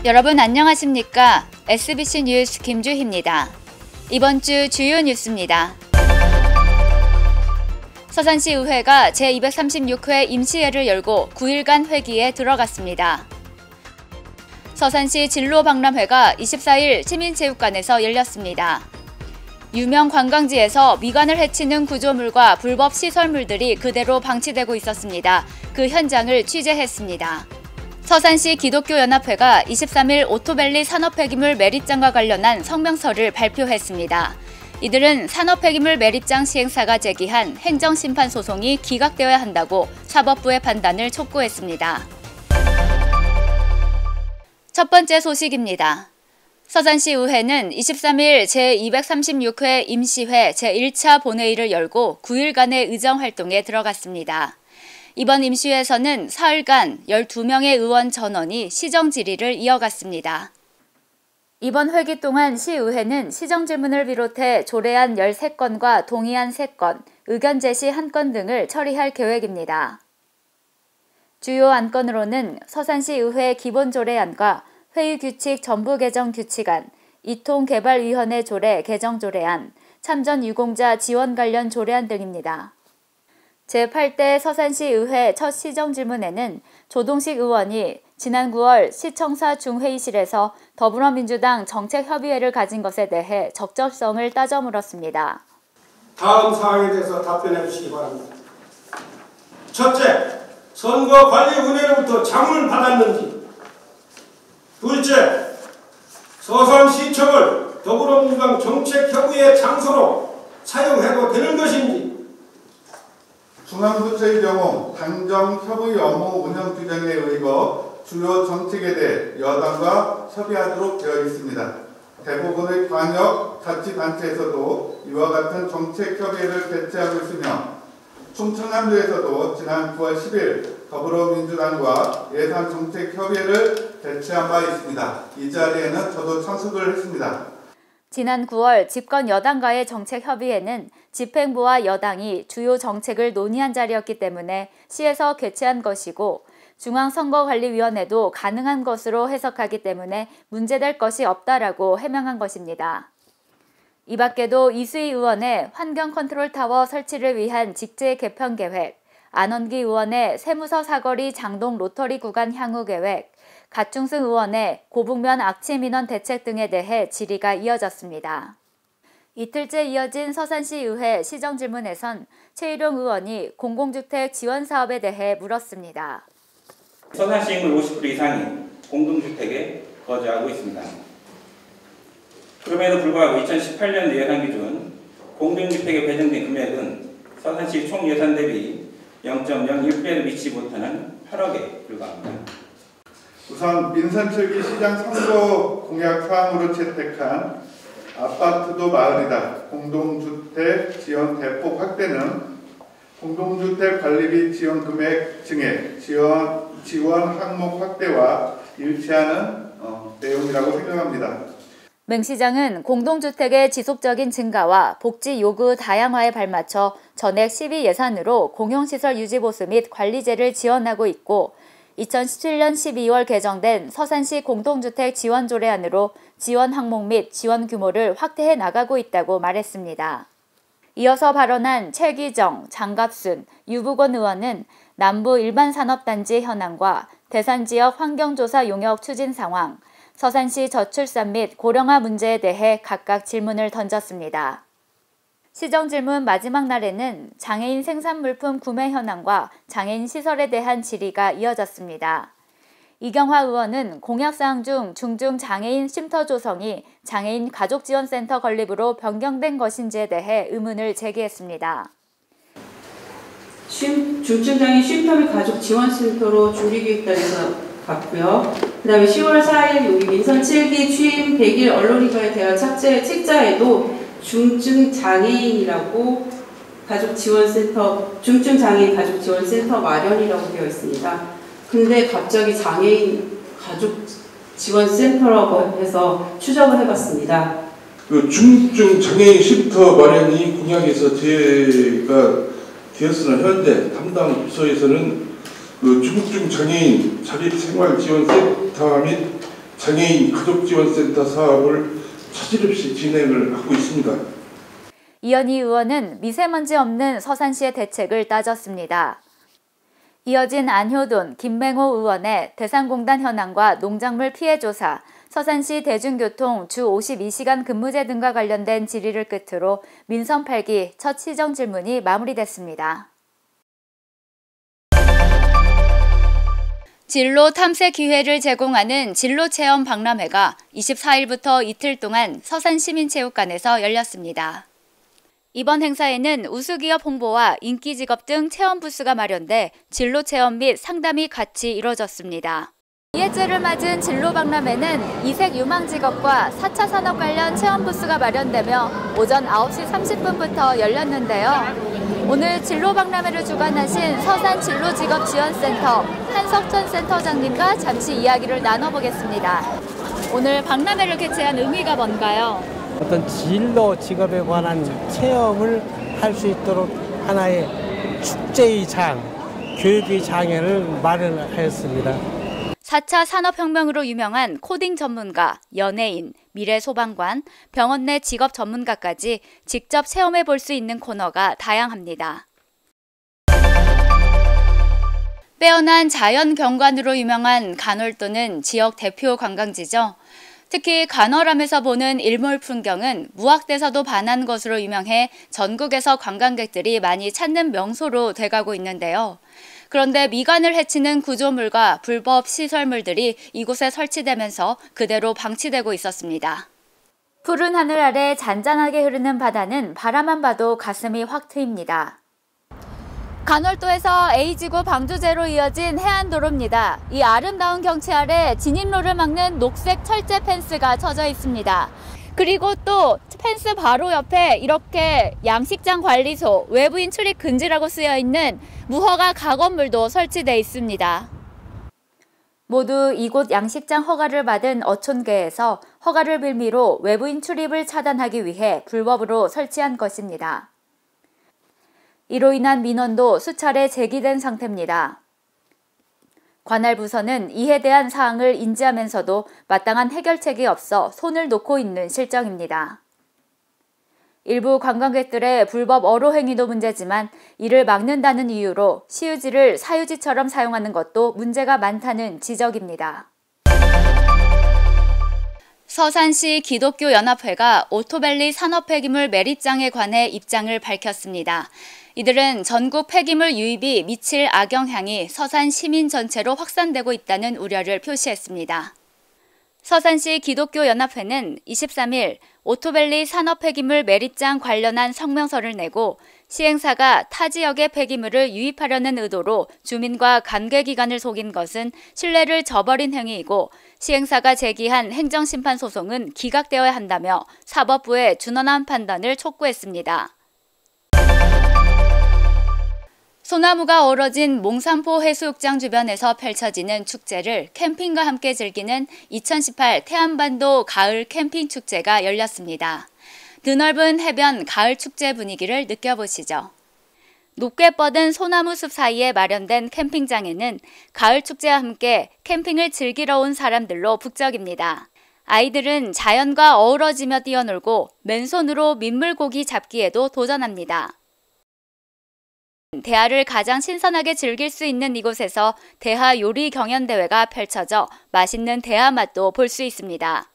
여러분 안녕하십니까? SBC 뉴스 김주희입니다. 이번 주 주요 뉴스입니다. 서산시 의회가 제236회 임시회를 열고 9일간 회기에 들어갔습니다. 서산시 진로박람회가 24일 시민체육관에서 열렸습니다. 유명 관광지에서 미관을 해치는 구조물과 불법 시설물들이 그대로 방치되고 있었습니다. 그 현장을 취재했습니다. 서산시 기독교연합회가 23일 오토밸리 산업폐기물 매립장과 관련한 성명서를 발표했습니다. 이들은 산업폐기물 매립장 시행사가 제기한 행정심판소송이 기각되어야 한다고 사법부의 판단을 촉구했습니다. 첫 번째 소식입니다. 서산시 의회는 23일 제236회 임시회 제1차 본회의를 열고 9일간의 의정활동에 들어갔습니다. 이번 임시회에서는 사흘간 12명의 의원 전원이 시정질의를 이어갔습니다. 이번 회기 동안 시의회는 시정질문을 비롯해 조례안 13건과 동의안 3건, 의견 제시 1건 등을 처리할 계획입니다. 주요 안건으로는 서산시의회 기본조례안과 회의규칙 전부 개정 규칙안, 이통개발위원회 조례 개정 조례안, 참전유공자 지원 관련 조례안 등입니다. 제8대 서산시의회 첫 시정질문에는 조동식 의원이 지난 9월 시청사 중회의실에서 더불어민주당 정책협의회를 가진 것에 대해 적절성을 따져 물었습니다. 다음 사항에 대해서 답변해 주시기 바랍니다. 첫째, 선거관리위원회로부터 자문을 받았는지. 둘째, 서산시청을 더불어민주당 정책협의회 장소로 사용해도 되는 것인지. 중앙부처의 경우 당정협의 업무 운영 규정에 의거 주요 정책에 대해 여당과 협의하도록 되어 있습니다. 대부분의 광역 자치단체에서도 이와 같은 정책협의회를 개최하고 있으며 충청남도에서도 지난 9월 10일 더불어민주당과 예산정책협의회를 개최한 바 있습니다. 이 자리에는 저도 참석을 했습니다. 지난 9월 집권 여당과의 정책협의회는 집행부와 여당이 주요 정책을 논의한 자리였기 때문에 시에서 개최한 것이고 중앙선거관리위원회도 가능한 것으로 해석하기 때문에 문제될 것이 없다라고 해명한 것입니다. 이 밖에도 이수희 의원의 환경컨트롤타워 설치를 위한 직제 개편 계획, 안원기 의원의 세무서 사거리 장동 로터리 구간 향후 계획, 갓중승 의원의 고북면 악취민원 대책 등에 대해 질의가 이어졌습니다. 이틀째 이어진 서산시의회 시정질문에선 최일용 의원이 공공주택 지원 사업에 대해 물었습니다. 서산시 인구 50% 이상이 공동주택에 거주하고 있습니다. 그럼에도 불구하고 2018년 예산 기준 공동주택에 배정된 금액은 서산시 총 예산 대비 0.01배를 미치지 못하는 8억에 불과합니다. 우선 민선철기 시장 선거 공약 사항으로 채택한 아파트도 마을이다. 공동주택 지원 대폭 확대는 공동주택 관리비 지원 금액 증액, 지원 항목 확대와 일치하는 내용이라고 생각합니다. 맹 시장은 공동주택의 지속적인 증가와 복지 요구 다양화에 발맞춰 전액 시비 예산으로 공용시설 유지보수 및 관리제를 지원하고 있고 2017년 12월 개정된 서산시 공동주택 지원조례안으로 지원 항목 및 지원 규모를 확대해 나가고 있다고 말했습니다. 이어서 발언한 최기정, 장갑순, 유부권 의원은 남부 일반산업단지 현황과 대산지역 환경조사 용역 추진 상황, 서산시 저출산 및 고령화 문제에 대해 각각 질문을 던졌습니다. 시정질문 마지막 날에는 장애인 생산물품 구매 현황과 장애인 시설에 대한 질의가 이어졌습니다. 이경화 의원은 공약사항 중 중증 장애인 쉼터 조성이 장애인 가족지원센터 건립으로 변경된 것인지에 대해 의문을 제기했습니다. 중증장애인 쉼터 및 가족지원센터로 준비기획단에서 갔고요. 그 다음에 10월 4일 여기 민선 7기 취임 100일 언론인과의 대화 책자에도 중증장애인이라고 가족지원센터, 중증장애인 가족지원센터 마련이라고 되어 있습니다. 근데 갑자기 장애인 가족지원센터라고 해서 추적을 해봤습니다. 그 중증장애인 쉼터 마련이 공약에서 제가 되었으나 현재 담당 부서에서는 그 중증장애인 자립생활지원센터 및 장애인 가족지원센터 사업을 차질 없이 진행을 하고 있습니다. 이현희 의원은 미세먼지 없는 서산시의 대책을 따졌습니다. 이어진 안효돈, 김맹호 의원의 대상공단 현황과 농작물 피해 조사, 서산시 대중교통 주 52시간 근무제 등과 관련된 질의를 끝으로 민선 8기 첫 시정 질문이 마무리됐습니다. 진로 탐색 기회를 제공하는 진로체험 박람회가 24일부터 이틀 동안 서산시민체육관에서 열렸습니다. 이번 행사에는 우수기업 홍보와 인기직업 등 체험 부스가 마련돼 진로체험 및 상담이 같이 이뤄졌습니다. 2회째를 맞은 진로박람회는 이색 유망직업과 4차 산업 관련 체험 부스가 마련되며 오전 9시 30분부터 열렸는데요. 오늘 진로박람회를 주관하신 서산진로직업지원센터 한석천 센터장님과 잠시 이야기를 나눠보겠습니다. 오늘 박람회를 개최한 의미가 뭔가요? 어떤 진로 직업에 관한 체험을 할 수 있도록 하나의 축제의 장, 교육의 장을 마련하였습니다. 4차 산업혁명으로 유명한 코딩 전문가, 연예인, 미래소방관, 병원 내 직업 전문가까지 직접 체험해 볼 수 있는 코너가 다양합니다. 빼어난 자연 경관으로 유명한 간월도는 지역 대표 관광지죠. 특히 간월암에서 보는 일몰 풍경은 무학대사도 반한 것으로 유명해 전국에서 관광객들이 많이 찾는 명소로 돼가고 있는데요. 그런데 미관을 해치는 구조물과 불법 시설물들이 이곳에 설치되면서 그대로 방치되고 있었습니다. 푸른 하늘 아래 잔잔하게 흐르는 바다는 바라만 봐도 가슴이 확 트입니다. 간월도에서 A지구 방주제로 이어진 해안도로입니다. 이 아름다운 경치 아래 진입로를 막는 녹색 철제 펜스가 쳐져 있습니다. 그리고 또 펜스 바로 옆에 이렇게 양식장 관리소, 외부인 출입 금지라고 쓰여 있는 무허가 가건물도 설치되어 있습니다. 모두 이곳 양식장 허가를 받은 어촌계에서 허가를 빌미로 외부인 출입을 차단하기 위해 불법으로 설치한 것입니다. 이로 인한 민원도 수차례 제기된 상태입니다. 관할 부서는 이에 대한 사항을 인지하면서도 마땅한 해결책이 없어 손을 놓고 있는 실정입니다. 일부 관광객들의 불법 어로 행위도 문제지만 이를 막는다는 이유로 시유지를 사유지처럼 사용하는 것도 문제가 많다는 지적입니다. 서산시 기독교연합회가 오토밸리 산업폐기물 매립장에 관해 입장을 밝혔습니다. 이들은 전국 폐기물 유입이 미칠 악영향이 서산 시민 전체로 확산되고 있다는 우려를 표시했습니다. 서산시 기독교연합회는 23일 오토밸리 산업폐기물 매립장 관련한 성명서를 내고 시행사가 타 지역의 폐기물을 유입하려는 의도로 주민과 관계기관을 속인 것은 신뢰를 저버린 행위이고 시행사가 제기한 행정심판소송은 기각되어야 한다며 사법부의 준엄한 판단을 촉구했습니다. 소나무가 어우러진 몽산포 해수욕장 주변에서 펼쳐지는 축제를 캠핑과 함께 즐기는 2018 태안반도 가을 캠핑 축제가 열렸습니다. 드넓은 해변 가을 축제 분위기를 느껴보시죠. 높게 뻗은 소나무 숲 사이에 마련된 캠핑장에는 가을 축제와 함께 캠핑을 즐기러 온 사람들로 북적입니다. 아이들은 자연과 어우러지며 뛰어놀고 맨손으로 민물고기 잡기에도 도전합니다. 대하를 가장 신선하게 즐길 수 있는 이곳에서 대하 요리 경연대회가 펼쳐져 맛있는 대하 맛도 볼 수 있습니다.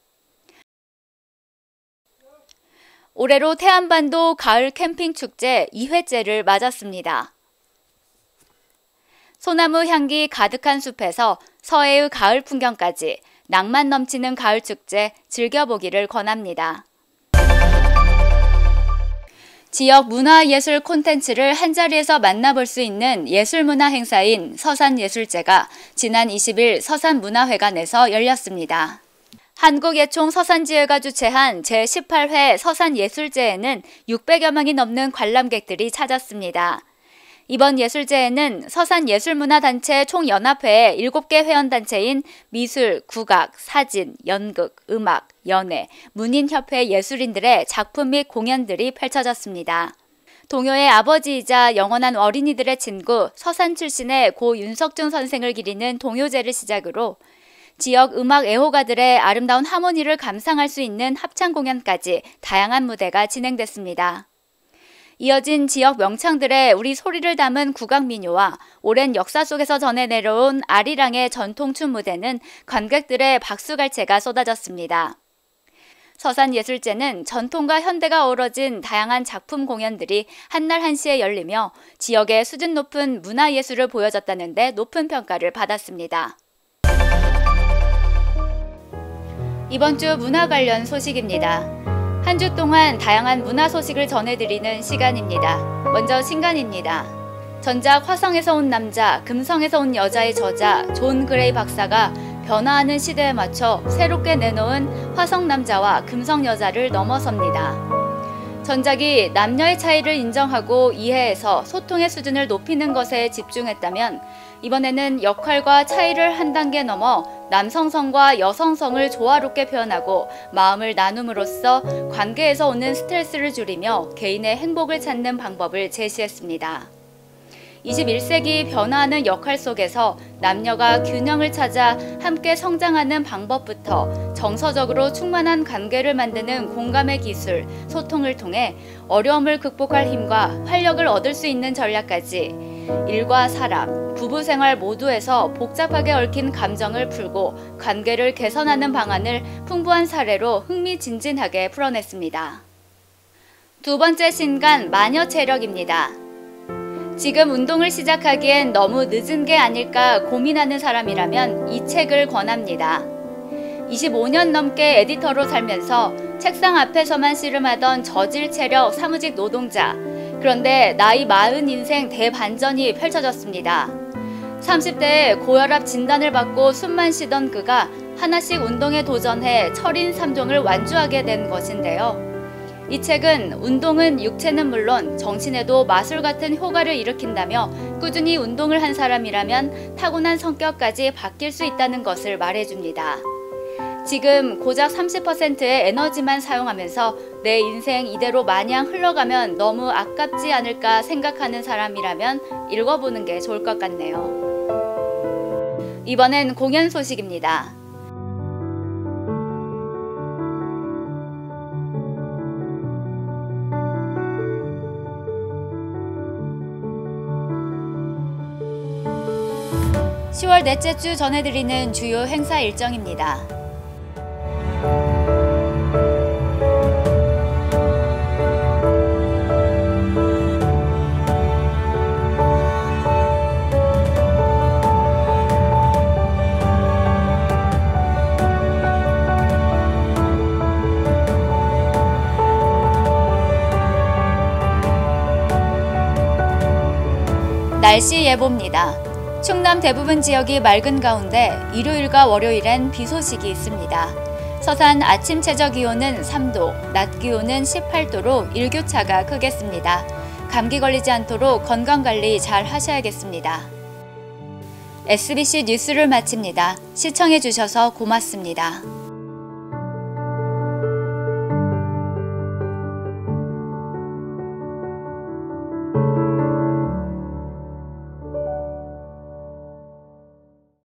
올해로 태안반도 가을 캠핑 축제 2회째를 맞았습니다. 소나무 향기 가득한 숲에서 서해의 가을 풍경까지 낭만 넘치는 가을 축제 즐겨보기를 권합니다. 지역 문화예술 콘텐츠를 한자리에서 만나볼 수 있는 예술문화 행사인 서산예술제가 지난 20일 서산문화회관에서 열렸습니다. 한국예총 서산지회가 주최한 제18회 서산예술제에는 600여 명이 넘는 관람객들이 찾았습니다. 이번 예술제에는 서산예술문화단체 총연합회의 7개 회원단체인 미술, 국악, 사진, 연극, 음악, 연예, 문인협회 예술인들의 작품 및 공연들이 펼쳐졌습니다. 동요의 아버지이자 영원한 어린이들의 친구 서산 출신의 고 윤석준 선생을 기리는 동요제를 시작으로 지역 음악 애호가들의 아름다운 하모니를 감상할 수 있는 합창 공연까지 다양한 무대가 진행됐습니다. 이어진 지역 명창들의 우리 소리를 담은 국악민요와 오랜 역사 속에서 전해 내려온 아리랑의 전통춤 무대는 관객들의 박수갈채가 쏟아졌습니다. 서산예술제는 전통과 현대가 어우러진 다양한 작품 공연들이 한날 한시에 열리며 지역의 수준 높은 문화예술을 보여줬다는 데 높은 평가를 받았습니다. 이번 주 문화 관련 소식입니다. 한 주 동안 다양한 문화 소식을 전해드리는 시간입니다. 먼저 신간입니다. 전작 화성에서 온 남자, 금성에서 온 여자의 저자 존 그레이 박사가 변화하는 시대에 맞춰 새롭게 내놓은 화성 남자와 금성 여자를 넘어섭니다. 전작이 남녀의 차이를 인정하고 이해해서 소통의 수준을 높이는 것에 집중했다면 이번에는 역할과 차이를 한 단계 넘어 남성성과 여성성을 조화롭게 표현하고 마음을 나눔으로써 관계에서 오는 스트레스를 줄이며 개인의 행복을 찾는 방법을 제시했습니다. 21세기 변화하는 역할 속에서 남녀가 균형을 찾아 함께 성장하는 방법부터 정서적으로 충만한 관계를 만드는 공감의 기술, 소통을 통해 어려움을 극복할 힘과 활력을 얻을 수 있는 전략까지 일과 사람, 부부생활 모두에서 복잡하게 얽힌 감정을 풀고 관계를 개선하는 방안을 풍부한 사례로 흥미진진하게 풀어냈습니다. 두 번째 신간 마녀 체력입니다. 지금 운동을 시작하기엔 너무 늦은 게 아닐까 고민하는 사람이라면 이 책을 권합니다. 25년 넘게 에디터로 살면서 책상 앞에서만 씨름하던 저질 체력 사무직 노동자. 그런데 나이 40 인생 대반전이 펼쳐졌습니다. 30대에 고혈압 진단을 받고 숨만 쉬던 그가 하나씩 운동에 도전해 철인 3종을 완주하게 된 것인데요. 이 책은 운동은 육체는 물론 정신에도 마술 같은 효과를 일으킨다며 꾸준히 운동을 한 사람이라면 타고난 성격까지 바뀔 수 있다는 것을 말해줍니다. 지금 고작 30%의 에너지만 사용하면서 내 인생 이대로 마냥 흘러가면 너무 아깝지 않을까 생각하는 사람이라면 읽어보는 게 좋을 것 같네요. 이번엔 공연 소식입니다. (10월) 넷째 주 전해드리는 주요 행사 일정입니다. 날씨 예보입니다. 충남 대부분 지역이 맑은 가운데 일요일과 월요일엔 비 소식이 있습니다. 서산 아침 최저 기온은 3도, 낮 기온은 18도로 일교차가 크겠습니다. 감기 걸리지 않도록 건강관리 잘 하셔야겠습니다. SBC 뉴스를 마칩니다. 시청해주셔서 고맙습니다.